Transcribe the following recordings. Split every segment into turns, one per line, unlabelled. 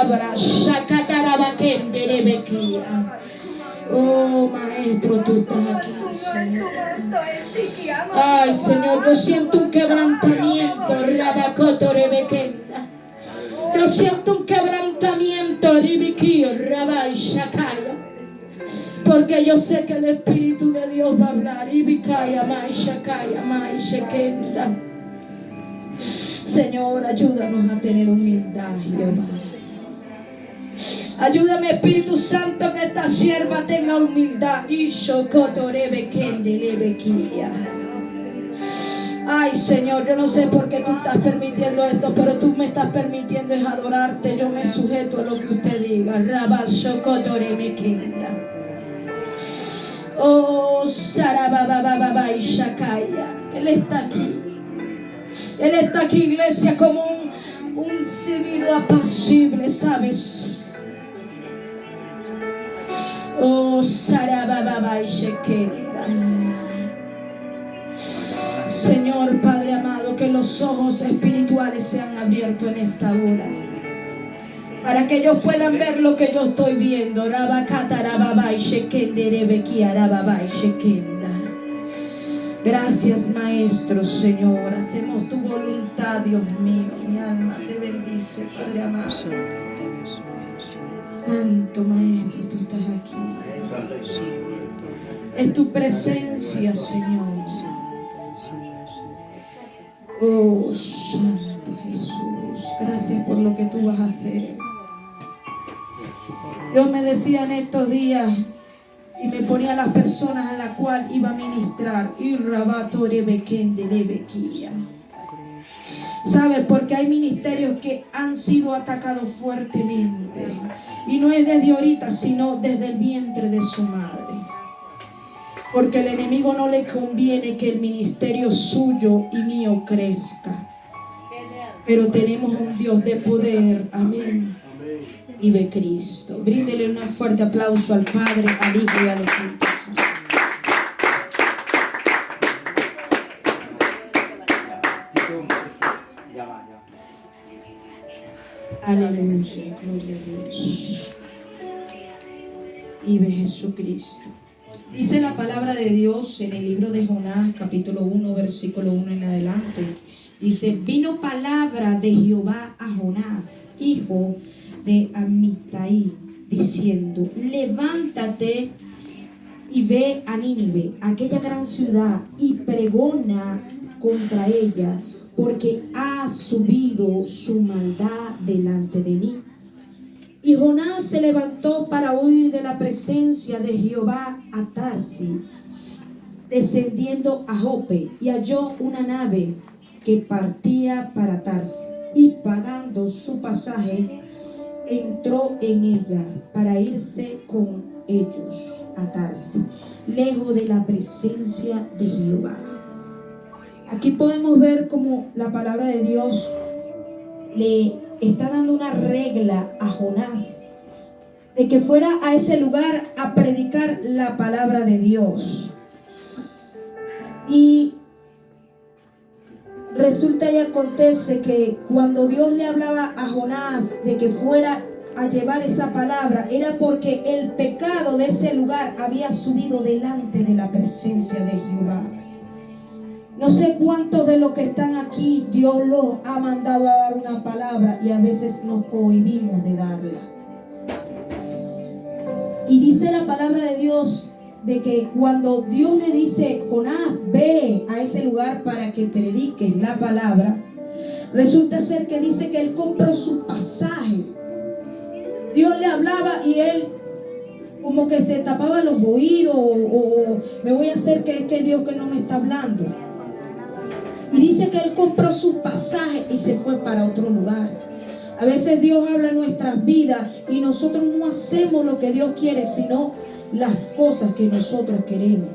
palabra. Oh, Maestro, tú estás aquí, Señor. Ay, Señor, yo siento un quebrantamiento. Yo siento un quebrantamiento. Porque yo sé que el Espíritu de Dios va a hablar. Señor, ayúdanos a tener humildad, Jehová. Ayúdame, Espíritu Santo, que esta sierva tenga humildad. Ay, Señor, yo no sé por qué tú estás permitiendo esto, pero tú me estás permitiendo es adorarte. Yo me sujeto a lo que usted diga. Oh, Sarababababa y Shakaya. Él está aquí. Él está aquí, iglesia, como un silbido apacible, ¿sabes? Oh, Sarabababa y Shekenda. Señor Padre amado, que los ojos espirituales sean abiertos en esta hora, para que ellos puedan ver lo que yo estoy viendo. Gracias, Maestro, Señor. Hacemos tu voluntad, Dios mío. Mi alma te bendice, Padre amado. Santo Maestro, tú estás aquí. Es tu presencia, Señor. Oh, Santo Jesús, gracias por lo que tú vas a hacer. Dios me decía en estos días y me ponía a las personas a las cuales iba a ministrar. ¿Sabe? Porque hay ministerios que han sido atacados fuertemente. Y no es desde ahorita, sino desde el vientre de su madre. Porque al enemigo no le conviene que el ministerio suyo y mío crezca. Pero tenemos un Dios de poder. Amén. Y de Cristo. Bríndele un fuerte aplauso al Padre, al Hijo y al Espíritu Santo. Aleluya, gloria a Dios. Y de Jesucristo. Dice la palabra de Dios en el libro de Jonás, capítulo 1, versículo 1 en adelante. Dice: vino palabra de Jehová a Jonás, hijo de Amitai, diciendo: levántate y ve a Nínive, aquella gran ciudad, y pregona contra ella, porque ha subido su maldad delante de mí. Y Jonás se levantó para huir de la presencia de Jehová a Tarsis, descendiendo a Jope, y halló una nave que partía para Tarsis, y pagando su pasaje, entró en ella para irse con ellos a Tarsis, lejos de la presencia de Jehová. Aquí podemos ver cómo la palabra de Dios le está dando una regla a Jonás de que fuera a ese lugar a predicar la palabra de Dios. Y resulta y acontece que cuando Dios le hablaba a Jonás de que fuera a llevar esa palabra, era porque el pecado de ese lugar había subido delante de la presencia de Jehová. No sé cuántos de los que están aquí Dios los ha mandado a dar una palabra y a veces nos cohibimos de darla. Y dice la palabra de Dios de que cuando Dios le dice: Jonás, ve a ese lugar para que prediques la palabra, resulta ser que dice que él compró su pasaje. Dios le hablaba y él como que se tapaba los oídos o me voy a hacer que es que Dios que no me está hablando. Y dice que él compró sus pasajes y se fue para otro lugar. A veces Dios habla en nuestras vidas y nosotros no hacemos lo que Dios quiere, sino las cosas que nosotros queremos.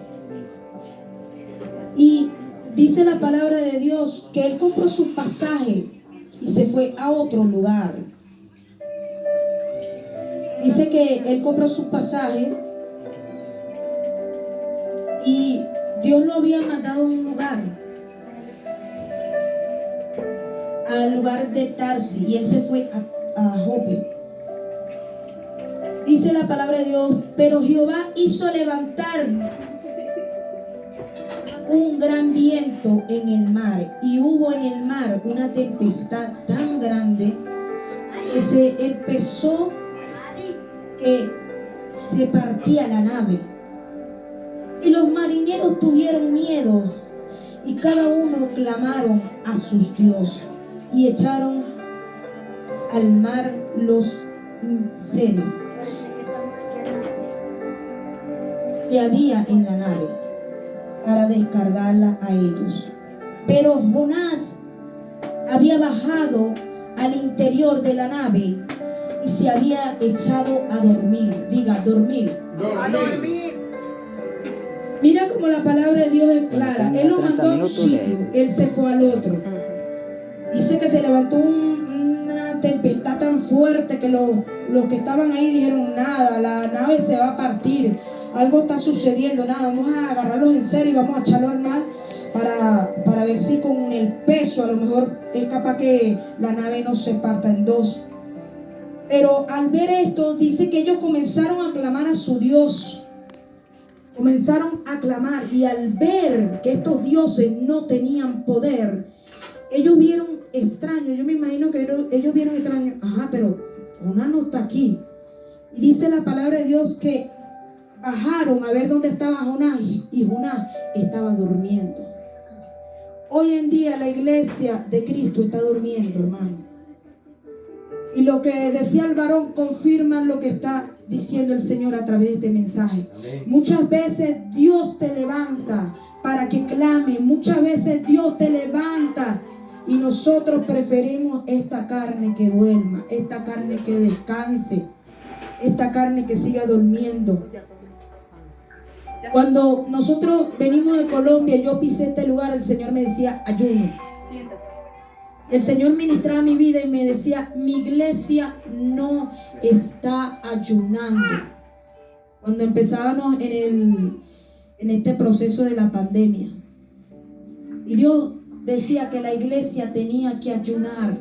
Y dice la palabra de Dios que él compró su pasaje y se fue a otro lugar. Dice que él compró su pasaje y Dios lo había mandado a un lugar, al lugar de Tarsis, y él se fue a Jope. dice la palabra de Dios, pero Jehová hizo levantar un gran viento en el mar, y hubo en el mar una tempestad tan grande que se empezó, que se partía la nave. Y los marineros tuvieron miedos, y cada uno clamaron a sus dioses, y echaron al mar los seres que había en la nave para descargarla a ellos. Pero Jonás había bajado al interior de la nave y se había echado a dormir. Diga, dormir.
A dormir.
Mira cómo la palabra de Dios es clara. Él lo mandó a un sitio, él se fue al otro. Dice que se levantó una tempestad tan fuerte que los que estaban ahí dijeron: nada, la nave se va a partir, algo está sucediendo, nada, vamos a agarrarlos en serio y vamos a echarlo al mar para ver si con el peso a lo mejor es capaz que la nave no se parta en dos. Pero al ver esto, dice que ellos comenzaron a clamar a su Dios. Comenzaron a clamar, y al ver que estos dioses no tenían poder, ellos vieron extraño. Yo me imagino que ellos vieron extraño. Ajá, pero Jonás no está aquí. Y dice la palabra de Dios que bajaron a ver dónde estaba Jonás, y Jonás estaba durmiendo. Hoy en día la iglesia de Cristo está durmiendo, hermano. Y lo que decía el varón confirma lo que está diciendo el Señor a través de este mensaje. Amén. Muchas veces Dios te levanta para que clame. Muchas veces Dios te levanta y nosotros preferimos esta carne que duerma, esta carne que descanse, esta carne que siga durmiendo. Cuando nosotros venimos de Colombia, yo pisé este lugar, el Señor me decía: ayuno. El Señor ministraba mi vida y me decía: mi iglesia no está ayunando. Cuando empezábamos en este proceso de la pandemia, y Dios decía que la iglesia tenía que ayunar.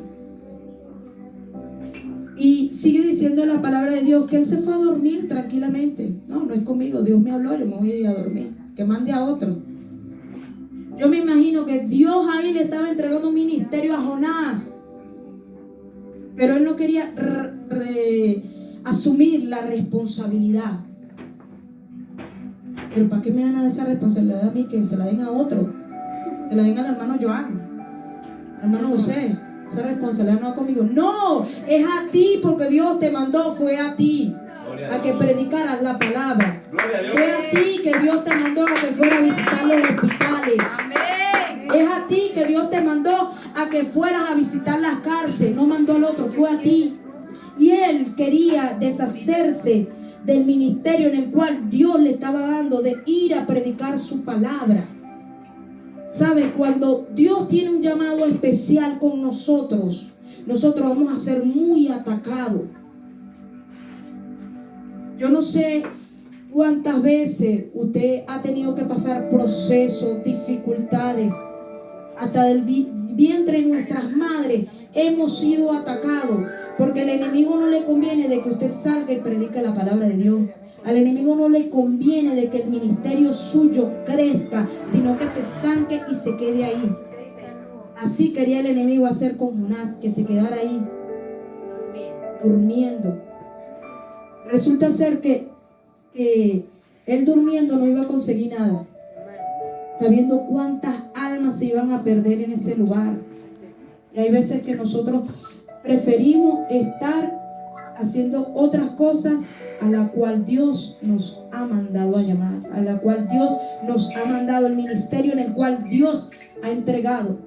Y sigue diciendo la palabra de Dios que Él se fue a dormir tranquilamente. No es conmigo, Dios me habló, yo me voy a ir a dormir, que mande a otro. Yo me imagino que Dios ahí le estaba entregando un ministerio a Jonás, pero él no quería asumir la responsabilidad. Pero ¿para qué me dan a esa responsabilidad a mí? Que se la den a otro, se la den al hermano Joan, al hermano José. Esa responsabilidad no es conmigo. No, es a ti, porque Dios te mandó, fue a ti a que predicaras la palabra. Fue a ti que Dios te mandó a que fuera a visitar los hospitales. Es a ti que Dios te mandó a que fueras a visitar las cárceles. No mandó al otro, fue a ti. Y él quería deshacerse del ministerio en el cual Dios le estaba dando, de ir a predicar su palabra. ¿Sabes? Cuando Dios tiene un llamado especial con nosotros, nosotros vamos a ser muy atacados. Yo no sé cuántas veces usted ha tenido que pasar procesos, dificultades. Hasta del vientre de nuestras madres hemos sido atacados, porque al enemigo no le conviene de que usted salga y predique la palabra de Dios. Al enemigo no le conviene de que el ministerio suyo crezca, sino que se estanque y se quede ahí. Así quería el enemigo hacer con Jonás, que se quedara ahí durmiendo. Resulta ser que él durmiendo no iba a conseguir nada, sabiendo cuántas almas se iban a perder en ese lugar. Y hay veces que nosotros preferimos estar haciendo otras cosas a la cual Dios nos ha mandado a llamar, a la cual Dios nos ha mandado, el ministerio en el cual Dios ha entregado.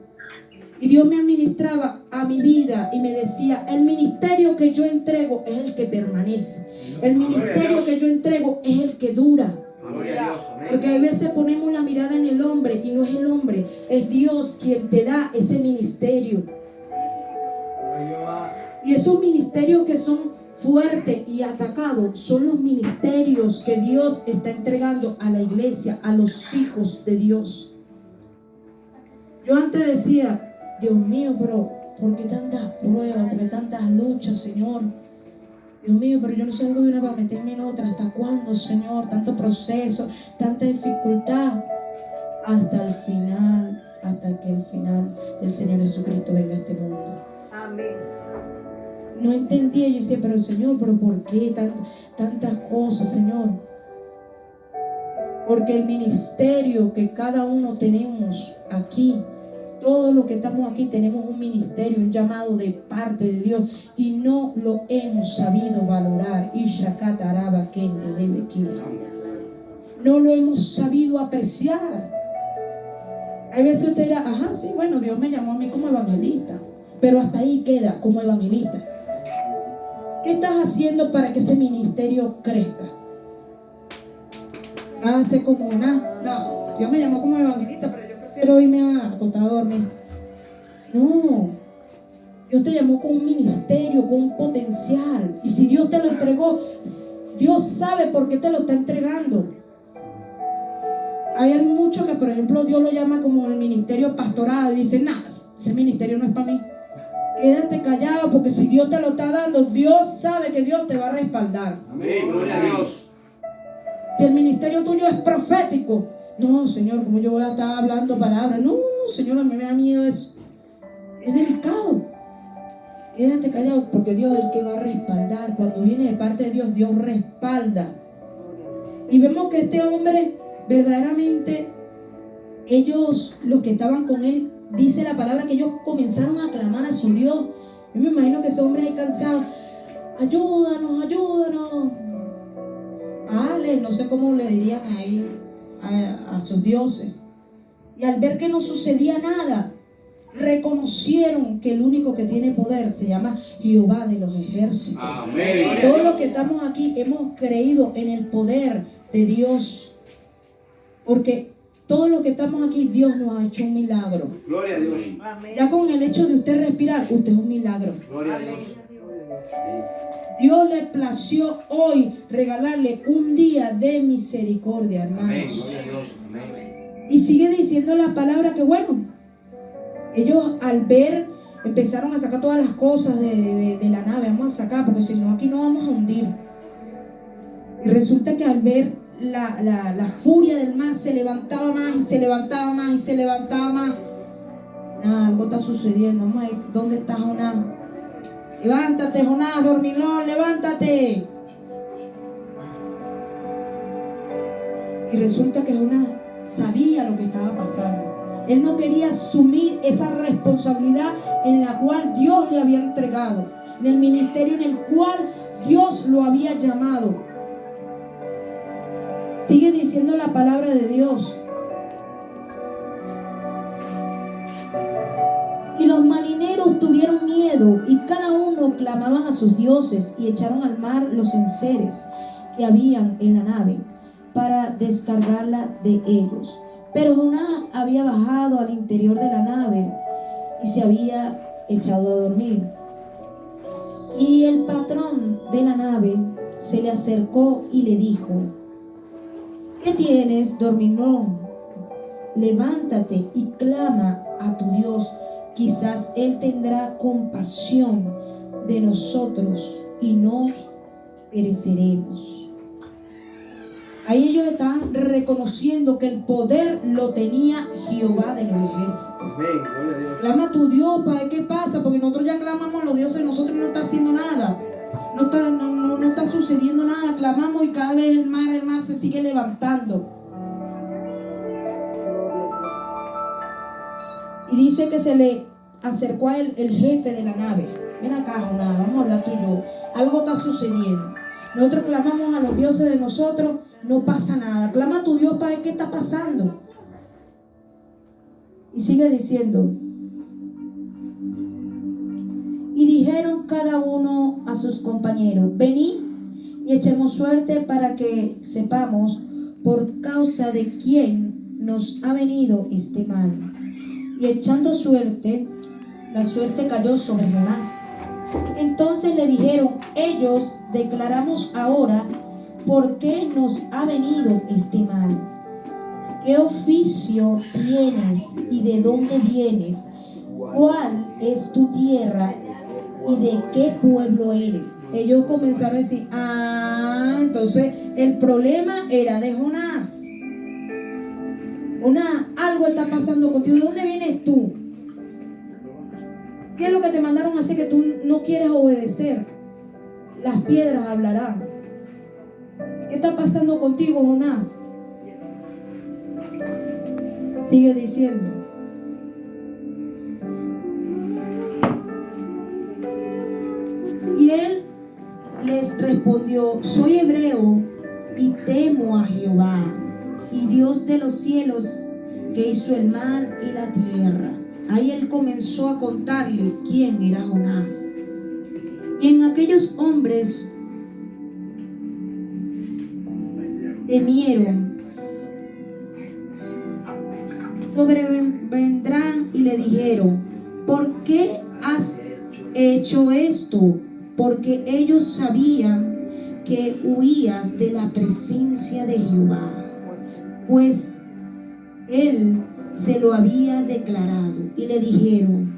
Y Dios me administraba a mi vida y me decía: el ministerio que yo entrego es el que permanece, el ministerio que yo entrego es el que dura. Porque a veces ponemos la mirada en el hombre, y no es el hombre, es Dios quien te da ese ministerio. Y esos ministerios que son fuertes y atacados son los ministerios que Dios está entregando a la iglesia, a los hijos de Dios. Yo antes decía: Dios mío, pero ¿por qué tantas pruebas? ¿Por qué tantas luchas, Señor? Dios mío, pero yo no salgo de una para meterme en otra. ¿Hasta cuándo, Señor? Tanto proceso, tanta dificultad. Hasta el final, hasta que el final del Señor Jesucristo venga a este mundo.
Amén.
No entendía, yo decía, pero Señor, ¿pero por qué tantas cosas, Señor? Porque el ministerio que cada uno tenemos aquí, todos los que estamos aquí tenemos un ministerio, un llamado de parte de Dios, y no lo hemos sabido valorar. No lo hemos sabido apreciar. Hay veces usted dirá, ajá, sí, bueno, Dios me llamó a mí como evangelista, pero hasta ahí queda como evangelista. ¿Qué estás haciendo para que ese ministerio crezca? Hace como una, no, Dios me llamó como evangelista, pero yo prefiero irme a acostar a dormir. No, Dios te llamó con un ministerio, con un potencial, y si Dios te lo entregó, Dios sabe por qué te lo está entregando. Hay muchos que, por ejemplo, Dios lo llama como el ministerio pastorado y dicen, nah, ese ministerio no es para mí. Quédate callado, porque si Dios te lo está dando, Dios sabe que Dios te va a respaldar.
Amén, gloria a Dios.
Si el ministerio tuyo es profético, no, Señor, ¿cómo yo voy a estar hablando palabras? No, Señor, a mí me da miedo eso. Es delicado. Quédate callado, porque Dios es el que va a respaldar. Cuando viene de parte de Dios, Dios respalda. Y vemos que este hombre, verdaderamente, ellos, los que estaban con él, dice la palabra que ellos comenzaron a clamar a su Dios. Yo me imagino que ese hombre ahí cansado, ayúdanos, ayúdanos. Ale, no sé cómo le dirían ahí a sus dioses. Y al ver que no sucedía nada, reconocieron que el único que tiene poder se llama Jehová de los ejércitos.
Amén.
Todos los que estamos aquí hemos creído en el poder de Dios, porque todos los que estamos aquí, Dios nos ha hecho un milagro.
Gloria a Dios.
Amén.
Ya con el hecho de usted respirar, usted es un milagro.
Gloria a Dios.
Dios le plació hoy regalarle un día de misericordia,
Amén.
hermanos.
Gloria a Dios. Amén.
Y sigue diciendo la palabra que bueno, ellos al ver empezaron a sacar todas las cosas de la nave. Vamos a sacar, porque si no aquí no vamos a hundir. Y resulta que al ver la furia del mar se levantaba más y se levantaba más y se levantaba más. Nada, algo está sucediendo. Vamos a ver, ¿dónde está Jonás? Levántate, Jonás, dormilón, levántate. Y resulta que Jonás sabía lo que estaba pasando. Él no quería asumir esa responsabilidad en la cual Dios le había entregado, en el ministerio en el cual Dios lo había llamado. Sigue diciendo la palabra de Dios. Y los marineros tuvieron miedo y cada uno clamaban a sus dioses y echaron al mar los enseres que habían en la nave para descargarla de ellos. Pero Jonás había bajado al interior de la nave y se había echado a dormir. Y el patrón de la nave se le acercó y le dijo: ¿qué tienes, dormilón? Levántate y clama a tu Dios. Quizás Él tendrá compasión de nosotros y no pereceremos. Ahí ellos estaban reconociendo que el poder lo tenía Jehová de los ejércitos.
Amén. Gloria a Dios.
Clama a tu Dios, Padre. ¿Qué pasa? Porque nosotros ya clamamos a los dioses, nosotros no está haciendo nada. No está sucediendo nada. Clamamos y cada vez el mar se sigue levantando. Y dice que se le acercó a él el jefe de la nave. Ven acá, Jonás, vamos a hablar tú y yo. Algo está sucediendo. Nosotros clamamos a los dioses de nosotros, no pasa nada. Clama a tu Dios para ver qué está pasando. Y sigue diciendo: y dijeron cada uno a sus compañeros: venid y echemos suerte para que sepamos por causa de quién nos ha venido este mal. Y echando suerte, la suerte cayó sobre Jonás. Entonces le dijeron ellos: declaramos ahora por qué nos ha venido este mal. ¿Qué oficio tienes y de dónde vienes? ¿Cuál es tu tierra y de qué pueblo eres? ellos comenzaron a decir, entonces el problema era de Jonás. Jonás, algo está pasando contigo. ¿De dónde vienes tú? ¿Qué es lo que te mandaron a hacer que tú no quieres obedecer? Las piedras hablarán. ¿Qué está pasando contigo, Jonás? Sigue diciendo. Y él les respondió, soy hebreo y temo a Jehová, y Dios de los cielos, que hizo el mar y la tierra. Ahí él comenzó a contarle quién era Jonás. Y en aquellos hombres temieron, sobrevendrán y le dijeron, ¿por qué has hecho esto? Porque ellos sabían que huías de la presencia de Jehová, pues él se lo había declarado. Y le dijeron,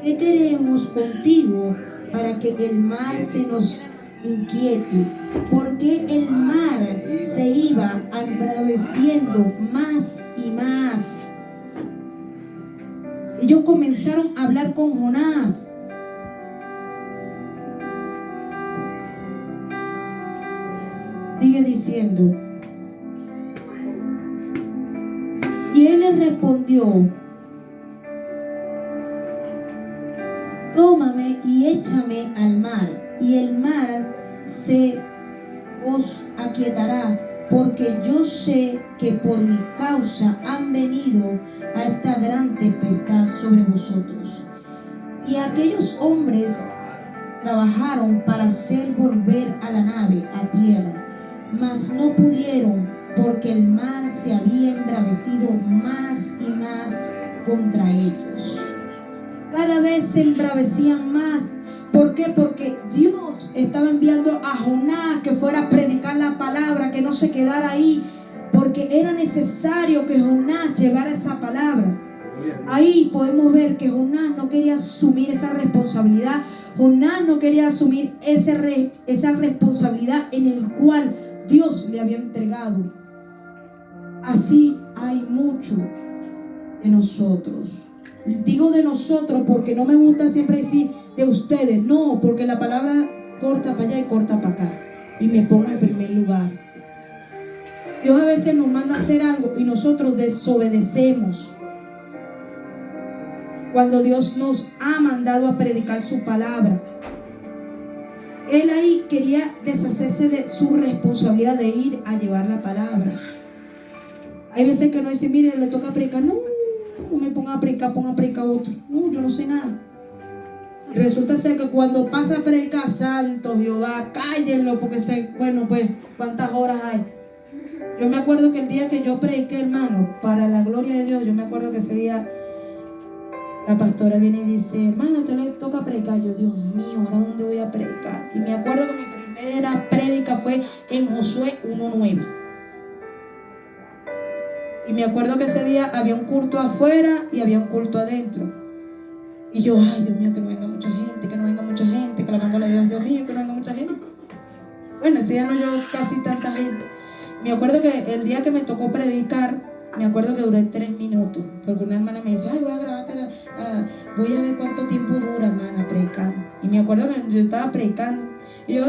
¿qué queremos contigo para que el mar se nos inquiete? Porque el mar se iba embraveciendo más y más. Ellos comenzaron a hablar con Jonás. Sigue diciendo. Y él les respondió, tómame y échame al mar, y el mar se os aquietará, porque yo sé que por mi causa han venido a esta gran tempestad sobre vosotros. Y aquellos hombres trabajaron para hacer volver a la nave a tierra, mas no pudieron, porque el mar se había embravecido más y más contra ellos. Cada vez se embravecían más. ¿Por qué? Porque Dios estaba enviando a Jonás que fuera a predicar la palabra, que no se quedara ahí, porque era necesario que Jonás llevara esa palabra. Ahí podemos ver que Jonás no quería asumir esa responsabilidad. Jonás no quería asumir esa responsabilidad en el cual Dios le había entregado. Así hay mucho de nosotros. Digo de nosotros porque no me gusta siempre decir de ustedes. No, porque la palabra corta para allá y corta para acá. Y me pongo en primer lugar. Dios a veces nos manda a hacer algo y nosotros desobedecemos. Cuando Dios nos ha mandado a predicar su palabra, Él ahí quería deshacerse de su responsabilidad de ir a llevar la palabra. Hay veces que no dice, mire, le toca predicar. No me ponga a predicar, ponga a predicar otro. No, yo no sé nada. Y resulta ser que cuando pasa a predicar, santo Jehová, cállenlo, porque bueno, pues, ¿cuántas horas hay? Yo me acuerdo que el día que yo prediqué, hermano, para la gloria de Dios, yo me acuerdo que ese día la pastora viene y dice, hermano, usted le toca predicar. Yo, Dios mío, ¿ahora dónde voy a predicar? Y me acuerdo que mi primera prédica fue en Josué 1:9. Y me acuerdo que ese día había un culto afuera y había un culto adentro. Y yo, ay, Dios mío, que no venga mucha gente, que no venga mucha gente, clamándole a Dios, Dios mío, que no venga mucha gente. Bueno, ese día no llegó casi tanta gente. Me acuerdo que el día que me tocó predicar, me acuerdo que duré 3 minutos, porque una hermana me dice, ay, voy a grabarte, voy a ver cuánto tiempo dura, hermana, predicando. Y me acuerdo que yo estaba predicando, y yo,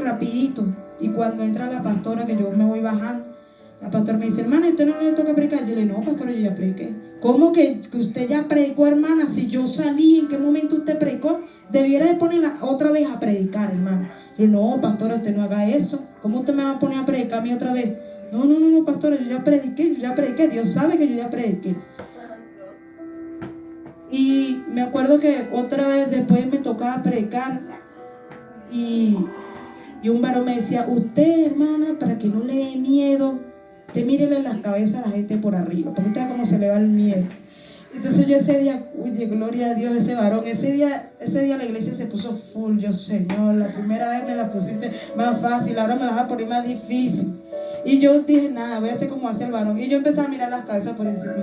rapidito. Y cuando entra la pastora, que yo me voy bajando, la pastora me dice, hermana, ¿y usted no le toca predicar? Yo le digo, no, pastora, yo ya prediqué. ¿Cómo que usted ya predicó, hermana? Si yo salí, ¿en qué momento usted predicó? Debiera de ponerla otra vez a predicar, hermana. Yo, no, pastora, usted no haga eso. ¿Cómo usted me va a poner a predicar a mí otra vez? No, pastora, yo ya prediqué. Dios sabe que yo ya prediqué. Y me acuerdo que otra vez después me tocaba predicar y un varón me decía, usted, hermana, para que no le dé miedo, usted mírele las cabezas a la gente por arriba, porque usted como se le va el miedo. Entonces yo ese día, oye, gloria a Dios, ese varón, ese día la iglesia se puso full. Yo, Señor, la primera vez me la pusiste más fácil, ahora me la vas a poner más difícil. Y yo dije, nada, voy a hacer como hace el varón. Y yo empecé a mirar las cabezas por encima.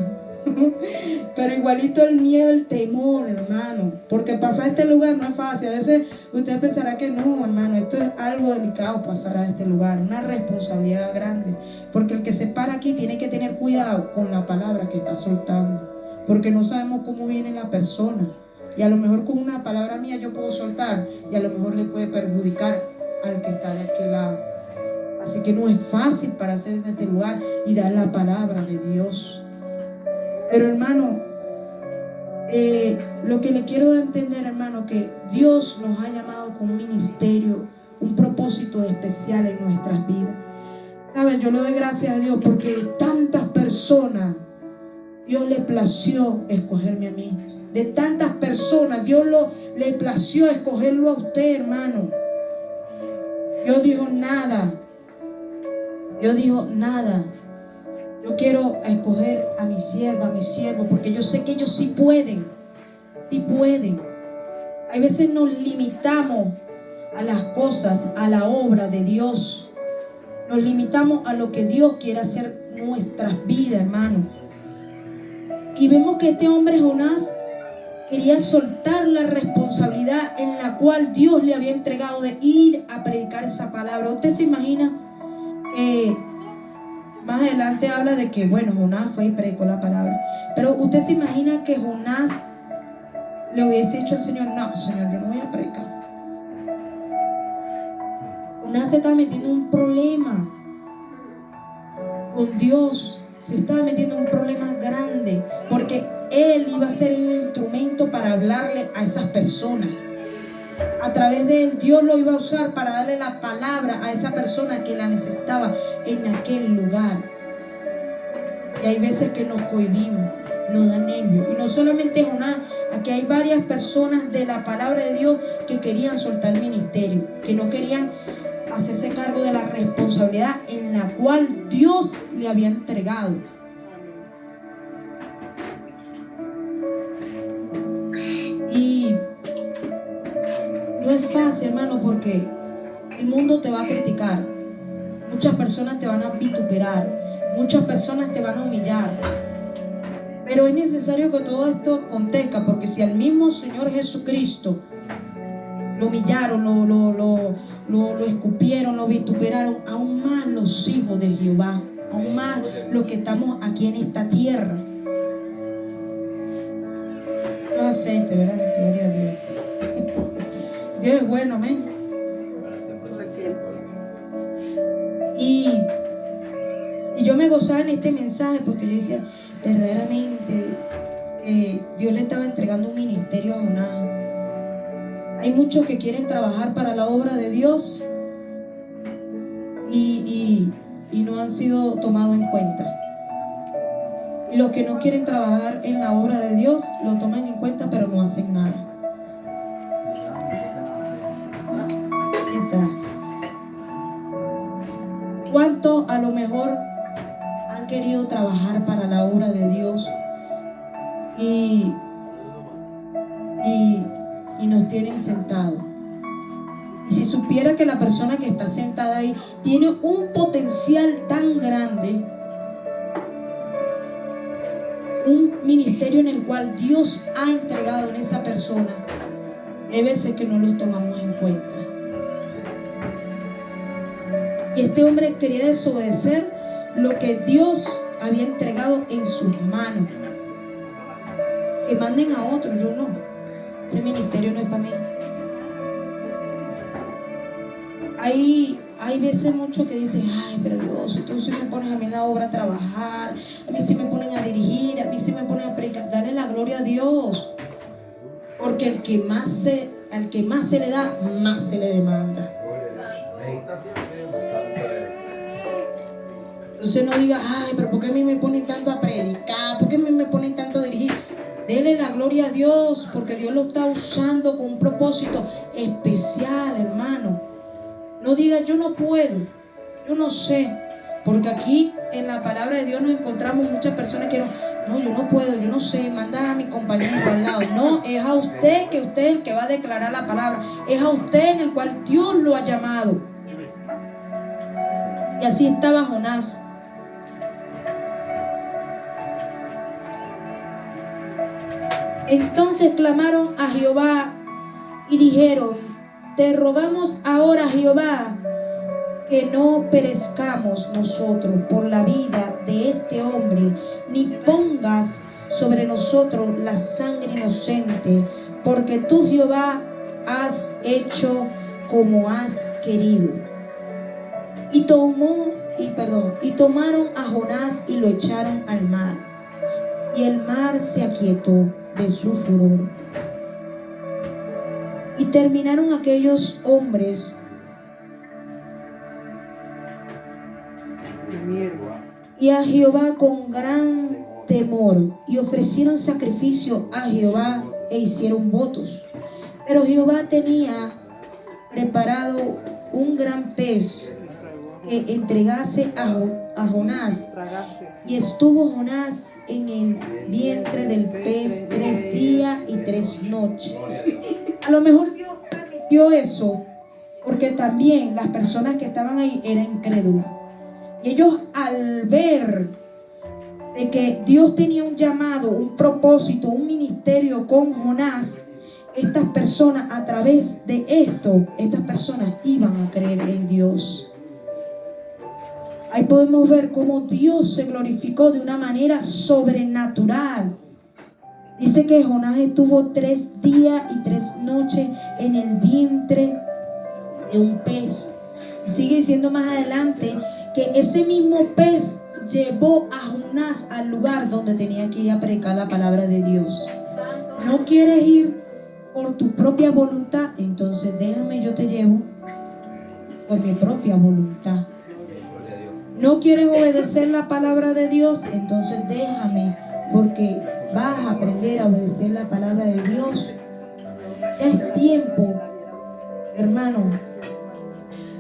Pero igualito el miedo, el temor, hermano. Porque pasar a este lugar no es fácil. A veces usted pensará que no, hermano, esto es algo delicado pasar a este lugar. Una responsabilidad grande. Porque el que se para aquí tiene que tener cuidado con la palabra que está soltando. Porque no sabemos cómo viene la persona. Y a lo mejor con una palabra mía yo puedo soltar. Y a lo mejor le puede perjudicar al que está de aquel lado. Así que no es fácil para hacer en este lugar y dar la palabra de Dios. Pero hermano, lo que le quiero entender, hermano, que Dios nos ha llamado con un ministerio, un propósito especial en nuestras vidas. ¿Saben? Yo le doy gracias a Dios porque tantas personas Dios le plació escogerme a mí. De tantas personas Dios le plació escogerlo a usted, hermano. Dios dijo nada. Dios dijo nada. Yo quiero escoger a mi sierva, a mi siervo, porque yo sé que ellos sí pueden. Sí pueden. Hay veces nos limitamos a las cosas, a la obra de Dios. Nos limitamos a lo que Dios quiere hacer en nuestras vidas, hermano. Y vemos que este hombre Jonás quería soltar la responsabilidad en la cual Dios le había entregado de ir a predicar esa palabra. ¿Usted se imagina que más adelante habla de que, bueno, Jonás fue y predicó la palabra? Pero usted se imagina que Jonás le hubiese dicho al Señor: no, Señor, yo no voy a predicar. Jonás se estaba metiendo en un problema con Dios. Se estaba metiendo en un problema grande, porque él iba a ser un instrumento para hablarle a esas personas. A través de él, Dios lo iba a usar para darle la palabra a esa persona que la necesitaba en aquel lugar. Y hay veces que nos cohibimos, nos da nervios. Y no solamente Jonás, aquí hay varias personas de la palabra de Dios que querían soltar el ministerio, que no querían hacerse cargo de la responsabilidad en la cual Dios le había entregado. Y no es fácil, hermano, porque el mundo te va a criticar. Muchas personas te van a vituperar. Muchas personas te van a humillar. Pero es necesario que todo esto acontezca, porque si al mismo Señor Jesucristo lo humillaron, lo escupieron, lo vituperaron, aún más los hijos de Jehová, aún más los que estamos aquí en esta tierra. No aceite, ¿verdad? Gloria a Dios. Dios es bueno, amén. Y yo me gozaba en este mensaje porque yo decía, verdaderamente Dios le estaba entregando un ministerio a Jonás. Hay muchos que quieren trabajar para la obra de Dios y no han sido tomados en cuenta. Y los que no quieren trabajar en la obra de Dios lo toman en cuenta, pero no hacen nada. Ahí está. ¿Cuántos a lo mejor han querido trabajar para la obra de Dios y nos tienen sentados? Y si supiera que la persona que está sentada ahí tiene un potencial tan grande, un ministerio en el cual Dios ha entregado en esa persona, hay veces que no lo tomamos en cuenta. Y este hombre quería desobedecer lo que Dios había entregado en sus manos. Que manden a otros, yo no. Ese ministerio no es para mí. Hay veces muchos que dicen, ay, pero Dios, si tú sí me pones a mí en la obra a trabajar, a mí sí me ponen a dirigir, a mí sí me ponen a predicar, dale la gloria a Dios. Porque al que más se le da, más se le demanda. Entonces no diga, ay, pero ¿por qué a mí me ponen tanto a predicar? ¿Por qué a mí me ponen tanto a dirigir? Dele la gloria a Dios, porque Dios lo está usando con un propósito especial, hermano. No diga, yo no puedo, yo no sé. Porque aquí en la palabra de Dios nos encontramos muchas personas que no, yo no puedo, yo no sé, manda a mi compañero al lado. No, es a usted que usted es el que va a declarar la palabra. Es a usted en el cual Dios lo ha llamado. Y así estaba Jonás. Entonces clamaron a Jehová y dijeron: te rogamos ahora, Jehová, que no perezcamos nosotros por la vida de este hombre, ni pongas sobre nosotros la sangre inocente, porque tú, Jehová, has hecho como has querido. Y tomaron a Jonás y lo echaron al mar, y el mar se aquietó de su furor. Y terminaron aquellos hombres y a Jehová con gran temor, y ofrecieron sacrificio a Jehová e hicieron votos. Pero Jehová tenía preparado un gran pez que entregase a Jonás, y estuvo Jonás en el vientre del pez 3 días y 3 noches. A lo mejor Dios permitió eso porque también las personas que estaban ahí eran incrédulas. Y ellos, al ver de que Dios tenía un llamado, un propósito, un ministerio con Jonás, estas personas, a través de esto, estas personas iban a creer en Dios. Ahí podemos ver cómo Dios se glorificó de una manera sobrenatural. Dice que Jonás estuvo 3 días y 3 noches en el vientre de un pez. Y sigue diciendo más adelante que ese mismo pez llevó a Jonás al lugar donde tenía que ir a predicar la palabra de Dios. ¿No quieres ir por tu propia voluntad? Entonces déjame, yo te llevo por mi propia voluntad. ¿No quieres obedecer la palabra de Dios? Entonces déjame, porque vas a aprender a obedecer la palabra de Dios. Es tiempo, hermano,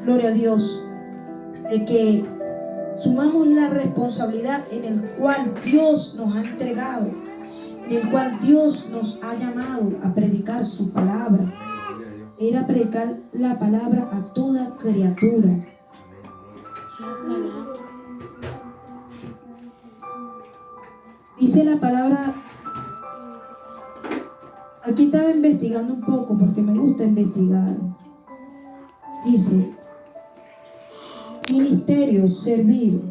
gloria a Dios, de que sumamos la responsabilidad en el cual Dios nos ha entregado, en el cual Dios nos ha llamado a predicar su palabra. Era predicar la palabra a toda criatura. Dice la palabra, aquí estaba investigando un poco porque me gusta investigar. Dice, ministerio, servir.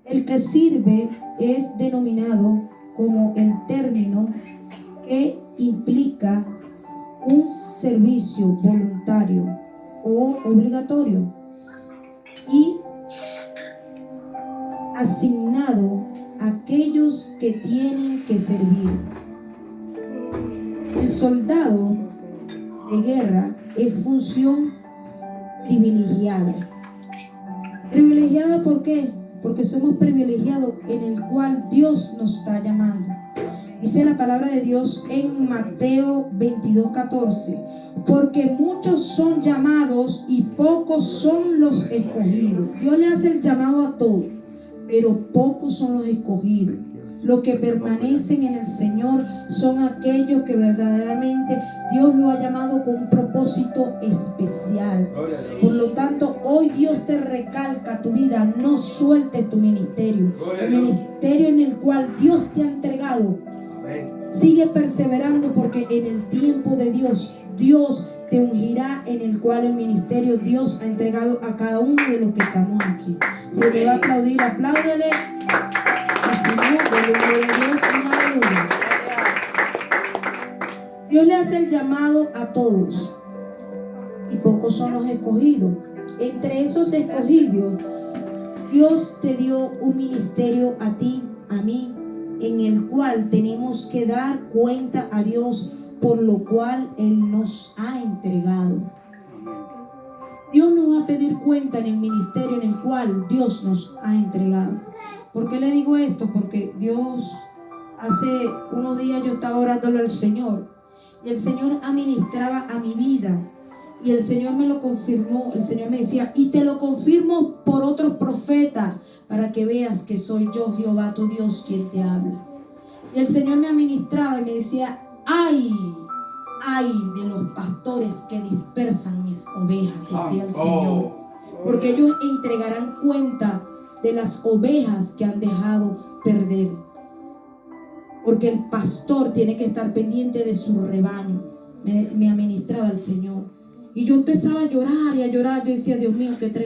El que sirve es denominado como el término que implica un servicio voluntario o obligatorio y asignado a aquellos que tienen que servir. El soldado de guerra es función privilegiada. ¿Privilegiada por qué? Porque somos privilegiados en el cual Dios nos está llamando. Dice la palabra de Dios en Mateo 22:14, porque muchos son llamados y pocos son los escogidos. Dios le hace el llamado a todos, pero pocos son los escogidos. Los que permanecen en el Señor son aquellos que verdaderamente Dios lo ha llamado con un propósito especial. Por lo tanto, hoy Dios te recalca tu vida, no sueltes tu ministerio. El ministerio en el cual Dios te ha entregado, sigue perseverando, porque en el tiempo de Dios, Dios te ungirá, en el cual el ministerio Dios ha entregado a cada uno de los que estamos aquí. Si le va a aplaudir, apláudele. Y si no, denle gloria a Dios, aleluya. Dios le hace el llamado a todos y pocos son los escogidos. Entre esos escogidos, Dios te dio un ministerio a ti, a mí, en el cual tenemos que dar cuenta a Dios por lo cual Él nos ha entregado. Dios nos va a pedir cuenta en el ministerio en el cual Dios nos ha entregado. ¿Por qué le digo esto? Porque Dios, hace unos días yo estaba orándole al Señor y el Señor administraba a mi vida y el Señor me lo confirmó. El Señor me decía, y te lo confirmo por otros profetas, para que veas que soy yo, Jehová tu Dios, quien te habla. Y el Señor me administraba y me decía, ay de los pastores que dispersan mis ovejas, decía el Señor, porque ellos entregarán cuenta de las ovejas que han dejado perder. porque el pastor tiene que estar pendiente de su rebaño. Me administraba el Señor. Y yo empezaba a llorar y a llorar. Yo decía, Dios mío, qué tremendo.